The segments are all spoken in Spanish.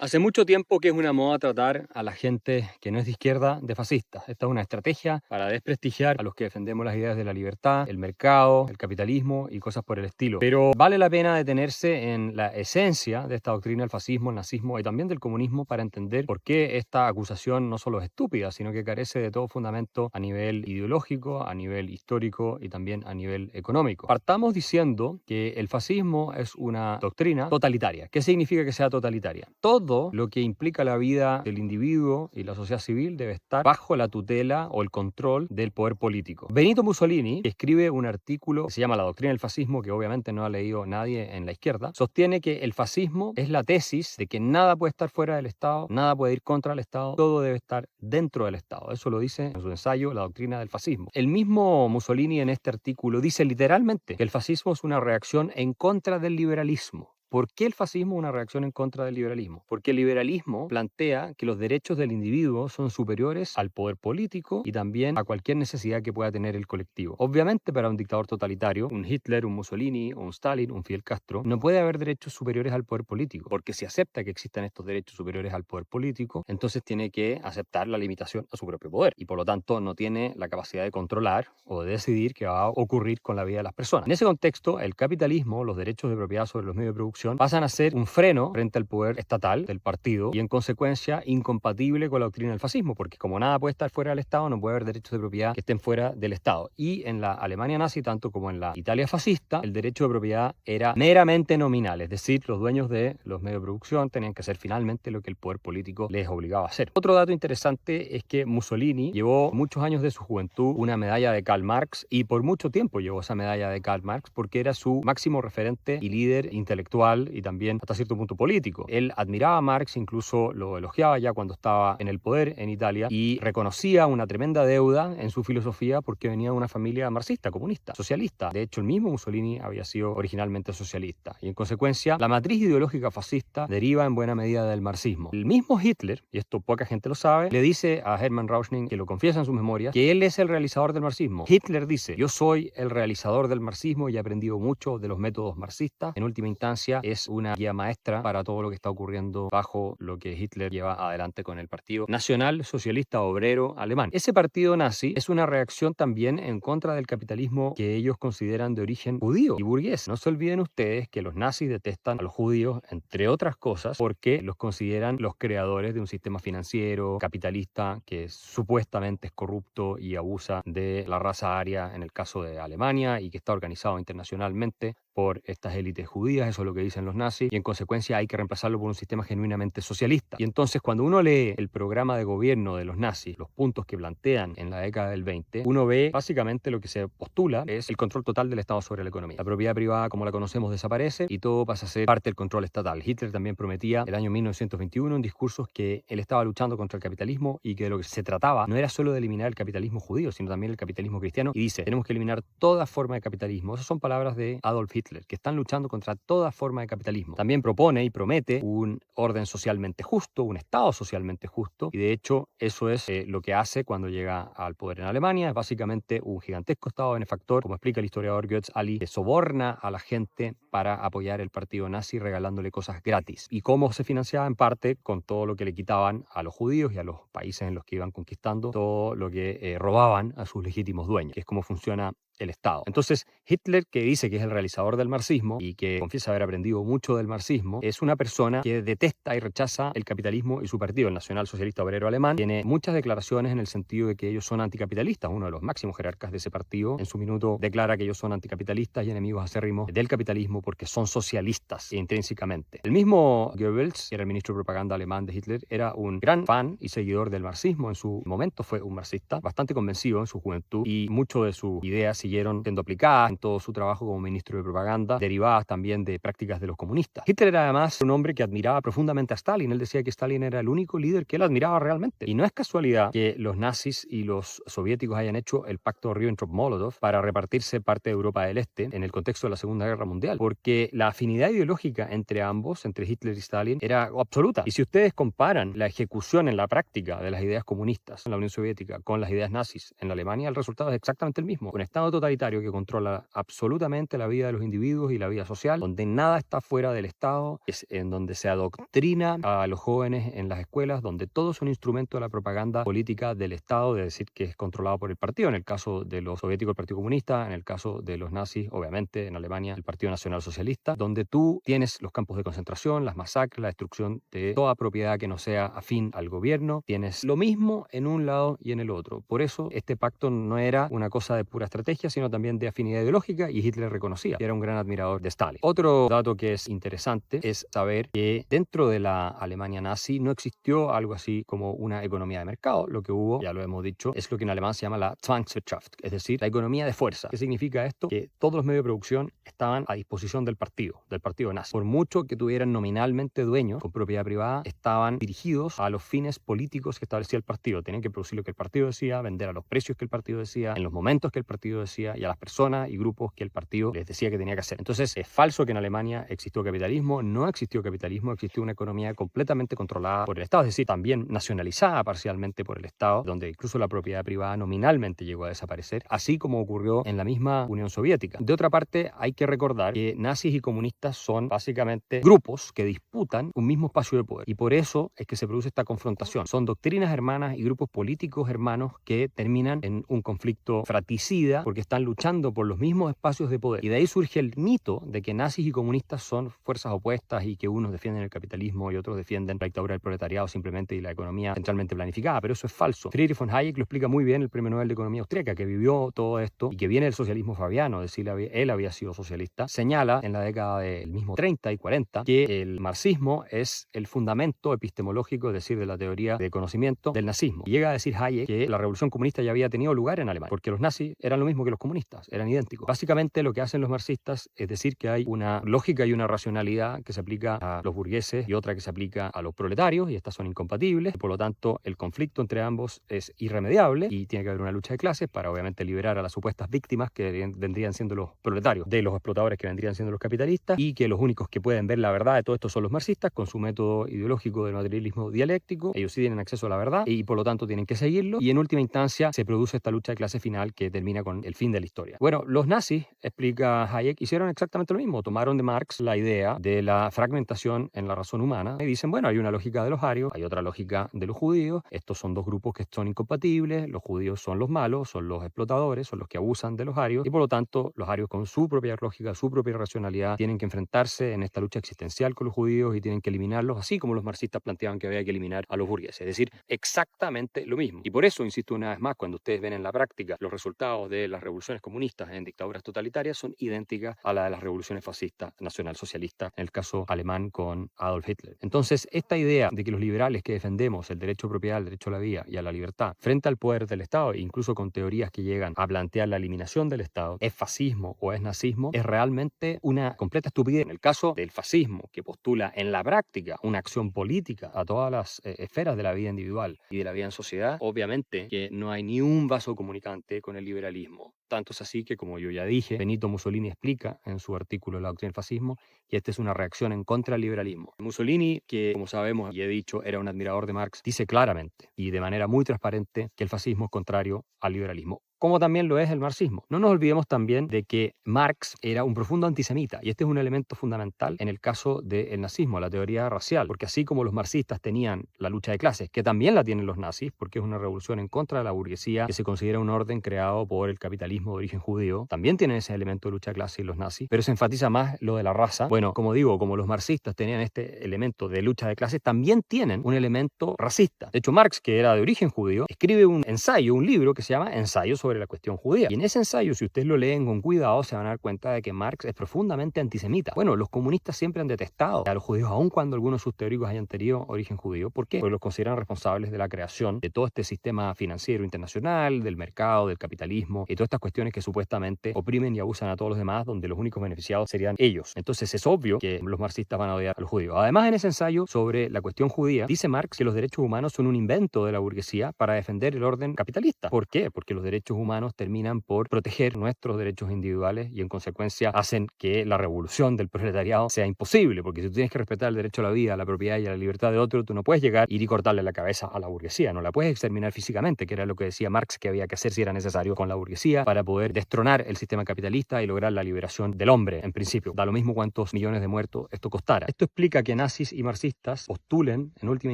Hace mucho tiempo que es una moda tratar a la gente que no es de izquierda de fascista. Esta es una estrategia para desprestigiar a los que defendemos las ideas de la libertad, el mercado, el capitalismo y cosas por el estilo. Pero vale la pena detenerse en la esencia de esta doctrina del fascismo, el nazismo y también del comunismo para entender por qué esta acusación no solo es estúpida, sino que carece de todo fundamento a nivel ideológico, a nivel histórico y también a nivel económico. Partamos diciendo que el fascismo es una doctrina totalitaria. ¿Qué significa que sea totalitaria? Todo lo que implica la vida del individuo y la sociedad civil debe estar bajo la tutela o el control del poder político. Benito Mussolini, que escribe un artículo que se llama La doctrina del fascismo, que obviamente no ha leído nadie en la izquierda, sostiene que el fascismo es la tesis de que nada puede estar fuera del Estado, nada puede ir contra el Estado, todo debe estar dentro del Estado. Eso lo dice en su ensayo La doctrina del fascismo. El mismo Mussolini en este artículo dice literalmente que el fascismo es una reacción en contra del liberalismo. ¿Por qué el fascismo es una reacción en contra del liberalismo? Porque el liberalismo plantea que los derechos del individuo son superiores al poder político y también a cualquier necesidad que pueda tener el colectivo. Obviamente, para un dictador totalitario, un Hitler, un Mussolini, un Stalin, un Fidel Castro, no puede haber derechos superiores al poder político, porque si acepta que existan estos derechos superiores al poder político, entonces tiene que aceptar la limitación a su propio poder y por lo tanto no tiene la capacidad de controlar o de decidir qué va a ocurrir con la vida de las personas. En ese contexto, el capitalismo, los derechos de propiedad sobre los medios de producción, pasan a ser un freno frente al poder estatal del partido y en consecuencia incompatible con la doctrina del fascismo, porque como nada puede estar fuera del Estado, no puede haber derechos de propiedad que estén fuera del Estado. Y en la Alemania nazi, tanto como en la Italia fascista, el derecho de propiedad era meramente nominal, es decir, los dueños de los medios de producción tenían que hacer finalmente lo que el poder político les obligaba a hacer. Otro dato interesante es que Mussolini llevó muchos años de su juventud una medalla de Karl Marx y por mucho tiempo llevó esa medalla de Karl Marx porque era su máximo referente y líder intelectual y también hasta cierto punto político. Él admiraba a Marx, incluso lo elogiaba ya cuando estaba en el poder en Italia y reconocía una tremenda deuda en su filosofía porque venía de una familia marxista, comunista, socialista. De hecho, el mismo Mussolini había sido originalmente socialista y en consecuencia la matriz ideológica fascista deriva en buena medida del marxismo. El mismo Hitler, y esto poca gente lo sabe, le dice a Hermann Rauschning, que lo confiesa en sus memorias, que él es el realizador del marxismo. Hitler dice: yo soy el realizador del marxismo y he aprendido mucho de los métodos marxistas. En última instancia, es una guía maestra para todo lo que está ocurriendo bajo lo que Hitler lleva adelante con el Partido Nacional Socialista Obrero Alemán. Ese partido nazi es una reacción también en contra del capitalismo que ellos consideran de origen judío y burgués. No se olviden ustedes que los nazis detestan a los judíos, entre otras cosas, porque los consideran los creadores de un sistema financiero capitalista que supuestamente es corrupto y abusa de la raza aria en el caso de Alemania y que está organizado internacionalmente por estas élites judías. Eso es lo que dicen los nazis, y en consecuencia hay que reemplazarlo por un sistema genuinamente socialista. Y entonces cuando uno lee el programa de gobierno de los nazis, los puntos que plantean en la década del 20, uno ve básicamente lo que se postula es el control total del Estado sobre la economía. La propiedad privada como la conocemos desaparece y todo pasa a ser parte del control estatal. Hitler también prometía el año 1921 en discursos que él estaba luchando contra el capitalismo y que de lo que se trataba no era solo de eliminar el capitalismo judío, sino también el capitalismo cristiano, y dice: tenemos que eliminar toda forma de capitalismo. Esas son palabras de Adolf Hitler, que están luchando contra toda forma de capitalismo. También propone y promete un orden socialmente justo, un Estado socialmente justo, y de hecho eso es lo que hace cuando llega al poder en Alemania. Es básicamente un gigantesco Estado benefactor, como explica el historiador Götz Ali, que soborna a la gente para apoyar el partido nazi regalándole cosas gratis. ¿Y cómo se financiaba? En parte con todo lo que le quitaban a los judíos y a los países en los que iban conquistando, todo lo que robaban a sus legítimos dueños, que es como funciona el Estado. Entonces, Hitler, que dice que es el realizador del marxismo y que confiesa haber aprendido mucho del marxismo, es una persona que detesta y rechaza el capitalismo y su partido, el Nacional Socialista Obrero Alemán. Tiene muchas declaraciones en el sentido de que ellos son anticapitalistas. Uno de los máximos jerarcas de ese partido en su minuto declara que ellos son anticapitalistas y enemigos acérrimos del capitalismo porque son socialistas intrínsecamente. El mismo Goebbels, que era el ministro de propaganda alemán de Hitler, era un gran fan y seguidor del marxismo. En su momento fue un marxista bastante convencido en su juventud y mucho de sus ideas siguieron siendo aplicadas en todo su trabajo como ministro de propaganda, derivadas también de prácticas de los comunistas. Hitler era además un hombre que admiraba profundamente a Stalin. Él decía que Stalin era el único líder que él admiraba realmente. Y no es casualidad que los nazis y los soviéticos hayan hecho el pacto Ribbentrop-Molotov para repartirse parte de Europa del Este en el contexto de la Segunda Guerra Mundial, porque la afinidad ideológica entre ambos, entre Hitler y Stalin, era absoluta. Y si ustedes comparan la ejecución en la práctica de las ideas comunistas en la Unión Soviética con las ideas nazis en la Alemania, el resultado es exactamente el mismo. Un Estado totalitario que controla absolutamente la vida de los individuos y la vida social, donde nada está fuera del Estado, es en donde se adoctrina a los jóvenes en las escuelas, donde todo es un instrumento de la propaganda política del Estado, de decir que es controlado por el partido, en el caso de los soviéticos el Partido Comunista, en el caso de los nazis, obviamente, en Alemania el Partido Nacional Socialista, donde tú tienes los campos de concentración, las masacres, la destrucción de toda propiedad que no sea afín al gobierno, tienes lo mismo en un lado y en el otro. Por eso este pacto no era una cosa de pura estrategia, sino también de afinidad ideológica, y Hitler reconocía que era un gran admirador de Stalin. Otro dato que es interesante es saber que dentro de la Alemania nazi no existió algo así como una economía de mercado. Lo que hubo, ya lo hemos dicho, es lo que en alemán se llama la Zwangswirtschaft, es decir, la economía de fuerza. ¿Qué significa esto? Que todos los medios de producción estaban a disposición del partido nazi. Por mucho que tuvieran nominalmente dueños con propiedad privada, estaban dirigidos a los fines políticos que establecía el partido. Tenían que producir lo que el partido decía, vender a los precios que el partido decía, en los momentos que el partido decía y a las personas y grupos que el partido les decía que tenía que hacer. Entonces, es falso que en Alemania existió capitalismo, no existió capitalismo, existió una economía completamente controlada por el Estado, es decir, también nacionalizada parcialmente por el Estado, donde incluso la propiedad privada nominalmente llegó a desaparecer, así como ocurrió en la misma Unión Soviética. De otra parte, hay que recordar que nazis y comunistas son básicamente grupos que disputan un mismo espacio de poder, y por eso es que se produce esta confrontación. Son doctrinas hermanas y grupos políticos hermanos que terminan en un conflicto fratricida porque están luchando por los mismos espacios de poder. Y de ahí surge el mito de que nazis y comunistas son fuerzas opuestas y que unos defienden el capitalismo y otros defienden la dictadura del proletariado simplemente y la economía centralmente planificada, pero eso es falso. Friedrich von Hayek lo explica muy bien, el premio Nobel de Economía austríaca, que vivió todo esto y que viene del socialismo fabiano, es decir, él había sido socialista. Señala en la década del mismo 30 y 40 que el marxismo es el fundamento epistemológico, es decir, de la teoría de conocimiento del nazismo. Y llega a decir Hayek que la revolución comunista ya había tenido lugar en Alemania, porque los nazis eran lo mismo que los comunistas, eran idénticos. Básicamente lo que hacen los marxistas es decir que hay una lógica y una racionalidad que se aplica a los burgueses y otra que se aplica a los proletarios, y estas son incompatibles. Por lo tanto, el conflicto entre ambos es irremediable y tiene que haber una lucha de clases para obviamente liberar a las supuestas víctimas que vendrían siendo los proletarios de los explotadores que vendrían siendo los capitalistas, y que los únicos que pueden ver la verdad de todo esto son los marxistas con su método ideológico del materialismo dialéctico. Ellos sí tienen acceso a la verdad y por lo tanto tienen que seguirlo, y en última instancia se produce esta lucha de clase final que termina con el fin de la historia. Bueno, los nazis, explica Hayek, hicieron exactamente lo mismo. Tomaron de Marx la idea de la fragmentación en la razón humana y dicen, bueno, hay una lógica de los arios, hay otra lógica de los judíos, estos son dos grupos que son incompatibles, los judíos son los malos, son los explotadores, son los que abusan de los arios, y por lo tanto los arios con su propia lógica, su propia racionalidad, tienen que enfrentarse en esta lucha existencial con los judíos y tienen que eliminarlos, así como los marxistas planteaban que había que eliminar a los burgueses, es decir, exactamente lo mismo. Y por eso, insisto una vez más, cuando ustedes ven en la práctica los resultados de las revoluciones comunistas en dictaduras totalitarias, son idénticas a la de las revoluciones fascistas nacionalsocialistas, en el caso alemán con Adolf Hitler. Entonces, esta idea de que los liberales que defendemos el derecho a propiedad, el derecho a la vida y a la libertad frente al poder del Estado, e incluso con teorías que llegan a plantear la eliminación del Estado, es fascismo o es nazismo, es realmente una completa estupidez. En el caso del fascismo, que postula en la práctica una acción política a todas las esferas de la vida individual y de la vida en sociedad, obviamente que no hay ni un vaso comunicante con el liberalismo. Tanto es así que, como yo ya dije, Benito Mussolini explica en su artículo La doctrina del fascismo que esta es una reacción en contra del liberalismo. Mussolini, que como sabemos y he dicho era un admirador de Marx, dice claramente y de manera muy transparente que el fascismo es contrario al liberalismo, como también lo es el marxismo. No nos olvidemos también de que Marx era un profundo antisemita, y este es un elemento fundamental en el caso del nazismo, la teoría racial, porque así como los marxistas tenían la lucha de clases, que también la tienen los nazis, porque es una revolución en contra de la burguesía, que se considera un orden creado por el capitalismo de origen judío, también tienen ese elemento de lucha de clases los nazis, pero se enfatiza más lo de la raza. Bueno, como digo, como los marxistas tenían este elemento de lucha de clases, también tienen un elemento racista. De hecho, Marx, que era de origen judío, escribe un ensayo, un libro que se llama Ensayo sobre la cuestión judía. Y en ese ensayo, si ustedes lo leen con cuidado, se van a dar cuenta de que Marx es profundamente antisemita. Bueno, los comunistas siempre han detestado a los judíos, aun cuando algunos de sus teóricos hayan tenido origen judío. ¿Por qué? Porque los consideran responsables de la creación de todo este sistema financiero internacional, del mercado, del capitalismo y todas estas cuestiones cuestiones que supuestamente oprimen y abusan a todos los demás, donde los únicos beneficiados serían ellos. Entonces es obvio que los marxistas van a odiar a los judíos. Además, en ese ensayo sobre la cuestión judía, dice Marx que los derechos humanos son un invento de la burguesía para defender el orden capitalista. ¿Por qué? Porque los derechos humanos terminan por proteger nuestros derechos individuales y en consecuencia hacen que la revolución del proletariado sea imposible, porque si tú tienes que respetar el derecho a la vida, a la propiedad y a la libertad de otro, tú no puedes llegar, ir y cortarle la cabeza a la burguesía, no la puedes exterminar físicamente, que era lo que decía Marx que había que hacer si era necesario con la burguesía para poder destronar el sistema capitalista y lograr la liberación del hombre, en principio. Da lo mismo cuántos millones de muertos esto costara. Esto explica que nazis y marxistas postulen en última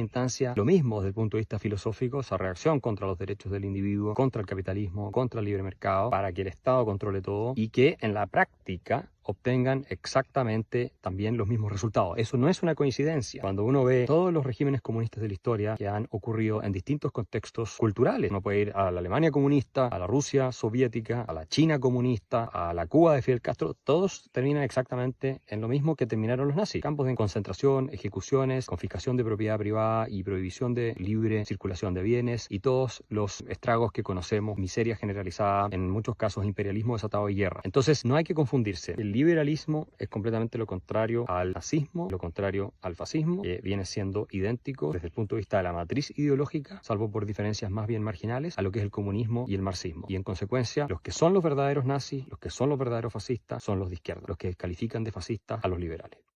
instancia lo mismo desde el punto de vista filosófico, esa reacción contra los derechos del individuo, contra el capitalismo, contra el libre mercado, para que el Estado controle todo y que en la práctica obtengan exactamente también los mismos resultados. Eso no es una coincidencia. Cuando uno ve todos los regímenes comunistas de la historia que han ocurrido en distintos contextos culturales, uno puede ir a la Alemania comunista, a la Rusia soviética, a la China comunista, a la Cuba de Fidel Castro, todos terminan exactamente en lo mismo que terminaron los nazis. Campos de concentración, ejecuciones, confiscación de propiedad privada y prohibición de libre circulación de bienes y todos los estragos que conocemos, miseria generalizada, en muchos casos imperialismo desatado y guerra. Entonces no hay que confundirse. El liberalismo es completamente lo contrario al nazismo, lo contrario al fascismo, que viene siendo idéntico desde el punto de vista de la matriz ideológica, salvo por diferencias más bien marginales, a lo que es el comunismo y el marxismo. Y en consecuencia, los que son los verdaderos nazis, los que son los verdaderos fascistas, son los de izquierda, los que califican de fascistas a los liberales.